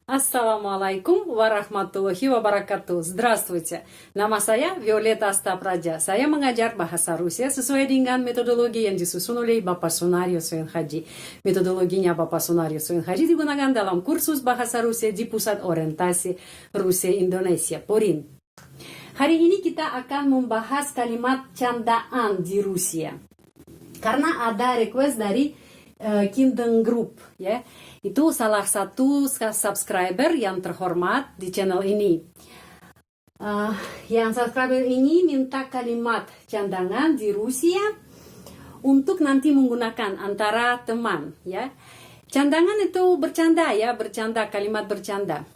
Assalamualaikum warahmatullahi wabarakatuh. Здравствуйте. Nama saya Violeta Astapraja. Saya mengajar bahasa Rusia sesuai dengan metodologi yang disusun oleh Bapak Sunario Soenhaji. Metodologinya Bapak Sunario Soenhaji digunakan dalam kursus bahasa Rusia di Pusat Orientasi Rusia Indonesia, PORIN. Hari ini kita akan membahas kalimat candaan di Rusia. Karena ada request dari Kingdom Group, ya. Itu salah satu subscriber yang terhormat di channel ini. Yang subscriber ini minta kalimat candangan di Rusia untuk nanti menggunakan antara teman, ya. Candangan itu bercanda, ya, bercanda, kalimat bercanda.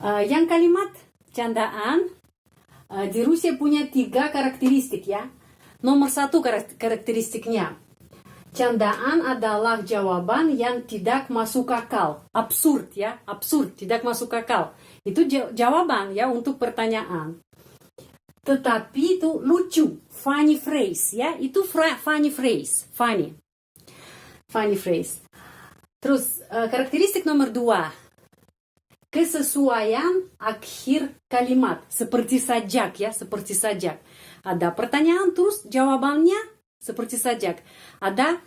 Yang kalimat candaan di Rusia punya 3 karakteristik, ya. Nomor 1 karakteristiknya, candaan adalah jawaban yang tidak masuk akal. Absurd, ya, absurd, tidak masuk akal. Itu jawaban, ya, untuk pertanyaan. Tetapi itu lucu, funny phrase, ya, itu funny phrase, funny phrase. Terus karakteristik nomor 2, kesesuaian akhir kalimat, seperti sajak, ya, seperti sajak. Ada pertanyaan terus jawabannya seperti sajak. Ada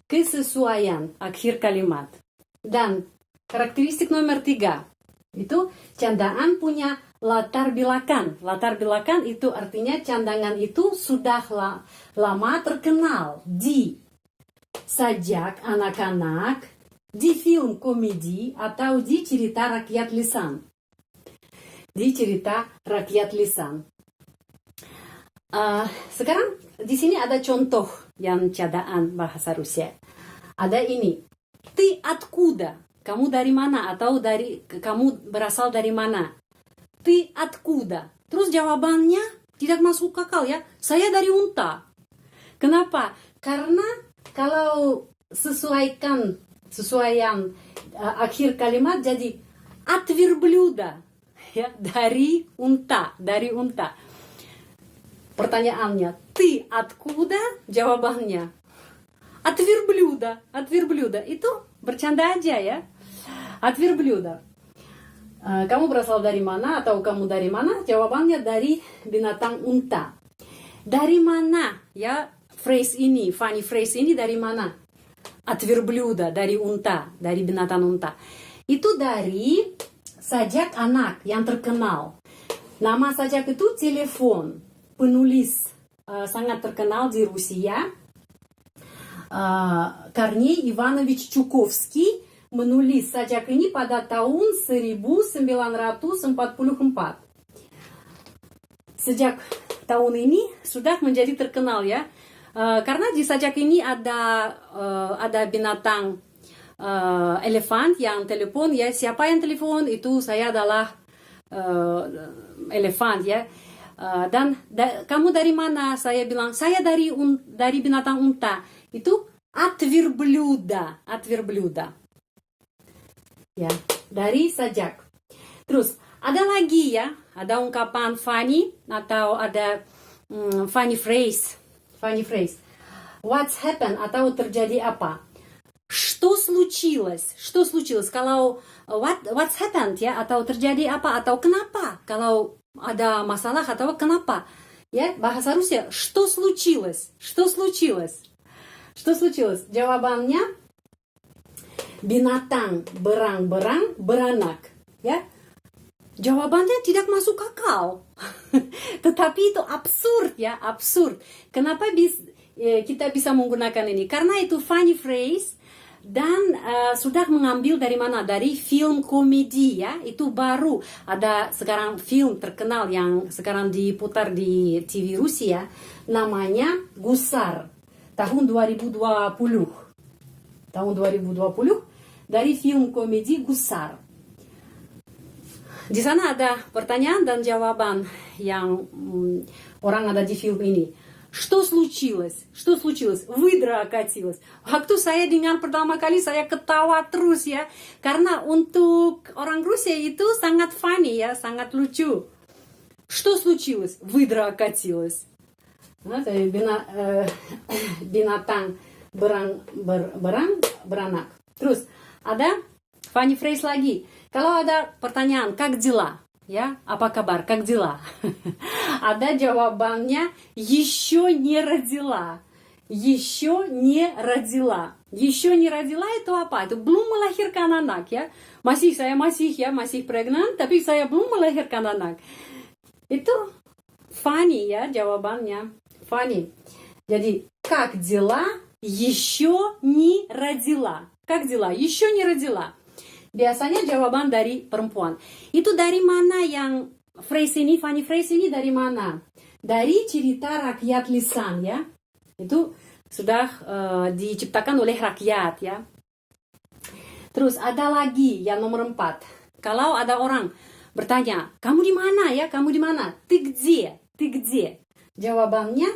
kesesuaian akhir kalimat. Dan karakteristik nomor 3, itu candaan punya latar belakang. Latar belakang itu artinya candangan itu sudah lama terkenal di sajak anak-anak, di film komedi, atau di cerita rakyat lisan. Di cerita rakyat lisan. Sekarang di sini ada contoh yang candaan bahasa Rusia. Ada ini. Ty откуда? Kamu dari mana? Atau kamu berasal dari mana? Ty откуда? Terus jawabannya tidak masuk akal, ya. Saya dari unta. Kenapa? Karena kalau sesuaian akhir kalimat jadi от верблюда, ya, dari unta. Pertanyaannya, ty откуда? Jawabannya, от верблюда. Itu bercanda aja, ya. От верблюда. Kamu berasal dari mana atau kamu dari mana? Jawabannya dari binatang unta. Dari mana, ya, phrase ini, funny phrase ini dari mana? От верблюда, dari unta, dari binatang unta. Itu dari sajak anak yang terkenal. Nama sajak itu telepon. Penulis sangat terkenal di Rusia, Kornei Ivanovich Chukovsky, menulis sajak ini pada tahun 1944. Sejak tahun ini sudah menjadi terkenal, ya, karena di sajak ini ada binatang elefant yang telepon, ya. Siapa yang telepon? Itu saya adalah elefant, ya. Dan kamu dari mana? Saya bilang saya dari binatang unta. Itu от верблюда. Ya, dari sajak. Terus ada lagi, ya, ada ungkapan funny atau ada funny phrase. What's happened atau terjadi apa? Что случилось? Kalau what's happened, ya, atau terjadi apa atau kenapa? Kalau ada masalah atau kenapa, ya, bahasa Rusia, что случилось? Jawabannya, binatang berang-berang beranak, ya. Jawabannya tidak masuk akal. Tetapi itu absurd, ya, absurd. Kenapa kita bisa menggunakan ini? Karena itu funny phrase. Dan sudah mengambil dari mana? Dari film komedi, ya. Itu baru ada sekarang film terkenal yang sekarang diputar di TV Rusia, namanya Gusar, tahun 2020. Dari film komedi Gusar. Di sana ada pertanyaan dan jawaban yang orang ada di film ini. Что случилось? Выдра окатилась. Waktu saya dengar pertama kali saya ketawa terus, ya. Karena untuk orang Rusia itu sangat funny, ya, sangat lucu. Что случилось? Выдра окатилась. Binatang beranak. Terus ada funny phrase lagi. Kalau ada pertanyaan, как дела? Ya, apa kabar? Как дела? Ada jawabannya, еще не родила. Еще не родила. Еще не родила itu apa? Itu belum melahirkan anak ya. Saya masih pregnant, tapi saya belum melahirkan anak. Itu funny ya jawabannya. Funny. Jadi, как дела? Еще не родила. Как дела? Еще не родила. Biasanya jawaban dari perempuan. Itu dari mana yang phrase ini, funny phrase ini dari mana? Dari cerita rakyat lisan ya. Itu sudah diciptakan oleh rakyat ya. Terus ada lagi yang nomor 4. Kalau ada orang bertanya, kamu di mana ya? Kamu di mana? Ты где? Ты где? Jawabannya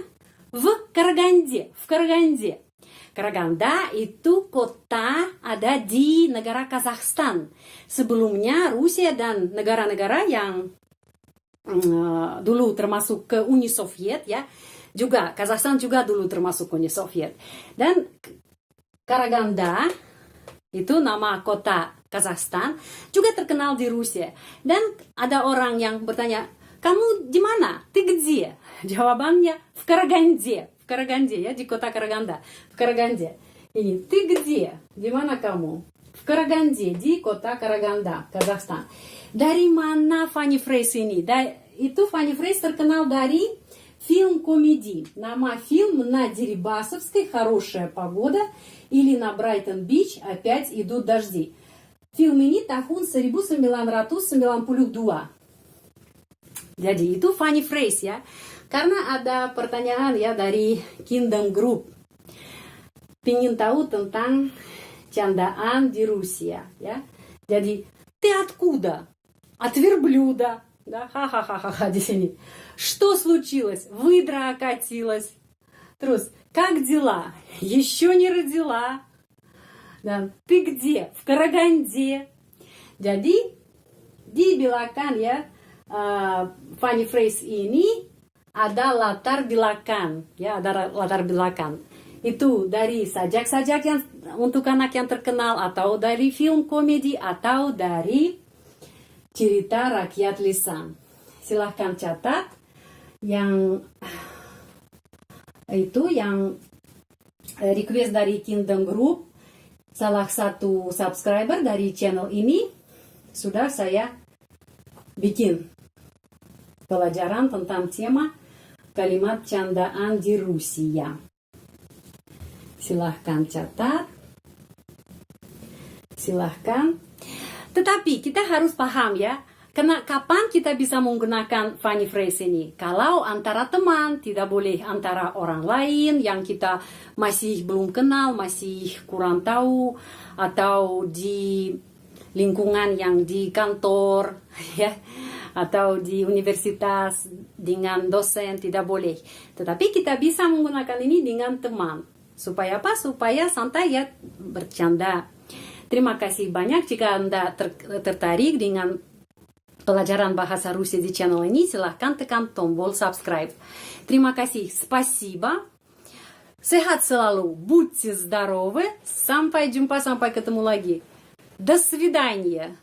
в Караганде. В Караганде. Караганда itu kota ada di negara Kazakhstan. Sebelumnya Rusia dan negara-negara yang dulu termasuk ke Uni Soviet ya. Juga Kazakhstan juga dulu termasuk Uni Soviet. Dan Karaganda itu nama kota Kazakhstan juga terkenal di Rusia. Dan ada orang yang bertanya, kamu di mana? Ты где? Jawabannya в Караганде. В Караганде ya, di kota Karaganda. В Караганде. Ini ты где? Di mana kamu? В Караганде, di kota Karaganda, Kazakhstan. Dari mana funny phrase ini? Itu funny phrase terkenal dari film komedi. Nama film «На Дерибасовской хорошая погода» или «На Брайтон-Бич опять идут дожди». Film ini tahun 1992. Jadi itu funny phrase ya. Karena ada pertanyaan ya dari Kingdom Group. Pingin tahu tentang candaan di Rusia ya. Jadi, ты откуда? От верблюда. Да, ха-ха-ха-ха di sini. Что случилось? Выдра окатилась. Terus, как дела? Еще не родила. Dan, ты где? В Караганде. Jadi, dibilangkan ya, funny phrase ini ada latar belakang, ya, ada latar belakang. Itu dari sajak-sajak yang untuk anak yang terkenal, atau dari film komedi, atau dari cerita rakyat lisan. Silahkan catat yang itu yang request dari Kingdom Group, salah satu subscriber dari channel ini sudah saya bikin pelajaran tentang tema kalimat candaan di Rusia. Silahkan catat. Silahkan. Tetapi kita harus paham ya, kapan kita bisa menggunakan funny phrase ini. Kalau antara teman, tidak boleh antara orang lain yang kita masih belum kenal, masih kurang tahu, atau di lingkungan yang di kantor, ya, atau di universitas dengan dosen, tidak boleh. Tetapi kita bisa menggunakan ini dengan teman. Supaya apa? Supaya santai ya, bercanda. Terima kasih banyak. Jika Anda tertarik dengan pelajaran bahasa Rusia di channel ini, silahkan tekan tombol subscribe. Terima kasih. Спасибо. Sehat selalu. Будьте здоровы. Sampai jumpa, sampai ketemu lagi. До свидания.